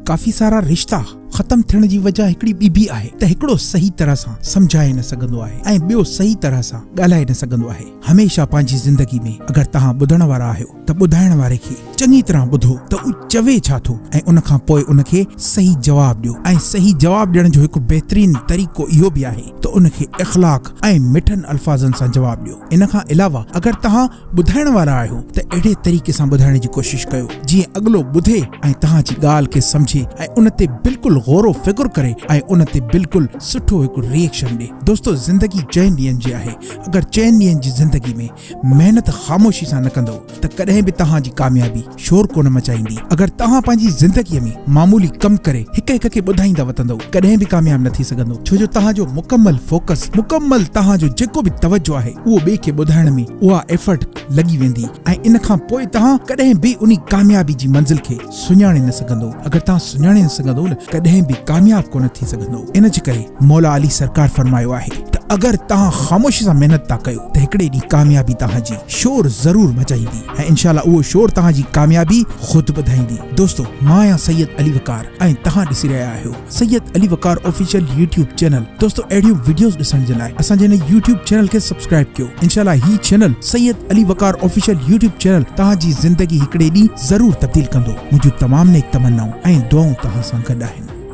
काफ़ी सारा रिश्ता ख़त्म थियण जी वजह हिकिड़ी ॿी बि आहे त हिकिड़ो सही तरह सां समझाए न सघंदो आहे ऐं ॿियो सही तरह सां ॻाल्हाए न सघंदो आहे। हमेशा पंहिंजी ज़िंदगी में अगरि तव्हां ॿुधण वारा आहियो त ॿुधाइण वारे खे चङी तरह ॿुधो त उ चवे छा थो ऐं उन खां पोइ उनखे सही जवाब ॾियो। ऐं सही जवाब ॾियण जो हिकु बहितरीन तरीक़ो इहो बि आहे त उनखे इख़लाक़ ऐं मिठनि अल्फाज़नि सां जवाब ॾियो। इन खां अलावा अगरि तव्हां ॿुधाइण वारा आहियो त अहिड़े तरीक़े सां ॿुधाइण जी कोशिश कयो जीअं अॻिलो ॿुधे ऐं तव्हांजी ॻाल्हि खे सम्झे ऐं उन ते बिल्कुलु गौरो फिक्र करे ऐं उन ते बिल्कुलु सुठो हिकु रिएक्शन ॾे। दोस्तो, ज़िंदगी 4 ॾींहंनि जी आहे। अगरि 4 ॾींहंनि जी ज़िंदगी में महिनत ख़ामोशी सां न कंदो त कॾहिं बि तव्हांजी कामयाबी शोर कोन मचाईंदी। अगरि तव्हां पंहिंजी ज़िंदगीअ में मामूली कमु करे हिक हिक खे ॿुधाईंदा वतंदो कॾहिं बि कामयाब न थी सघंदो, छो जो तव्हांजो मुकम्मल फोकस, मुकम्मल तव्हांजो जेको बि तवज्जो आहे उहो ॿिए खे ॿुधाइण में उहा एफर्ट लॻी वेंदी ऐं इन खां पोइ तव्हां कॾहिं बि उन कामयाबी जी मंज़िल खे सुञाणे न सघंदो। अगरि तव्हां सुञाणे न सघंदो न कॾहिं बि कामयाब कोन थी सघंदो। इन जे करे मौला अली सरकार फरमायो आहे त अगरि तव्हां ख़ामोशी सां महिनत था कयो त हिकिड़े ॾींहुं कामयाबी तव्हांजी शोर ज़रूर मचाईंदी ऐं इंशाअल्लाह उहो शोर तव्हांजी कामयाबी ख़ुदि ॿुधाईंदी। दोस्तो, मां आहियां सैयद अली वकार ऐं तव्हां ॾिसी रहिया आहियो सैयद अली वकार ऑफिशियल यूट्यूब चैनल। दोस्तो, अहिड़ियूं वीडियोस ॾिसण जे लाइ असांजे हिन यूट्यूब चैनल खे सब्सक्राइब कयो। इंशाअल्लाह ही चैनल सैयद अली वकार ऑफिशियल यूट्यूब चैनल तव्हांजी ज़िंदगी हिकिड़े ॾींहुं ज़रूर तब्दील कंदो। मुंहिंजूं तमामु नेक तमन्नाऊं ऐं दुआऊं तव्हां सां गॾु आहिनि।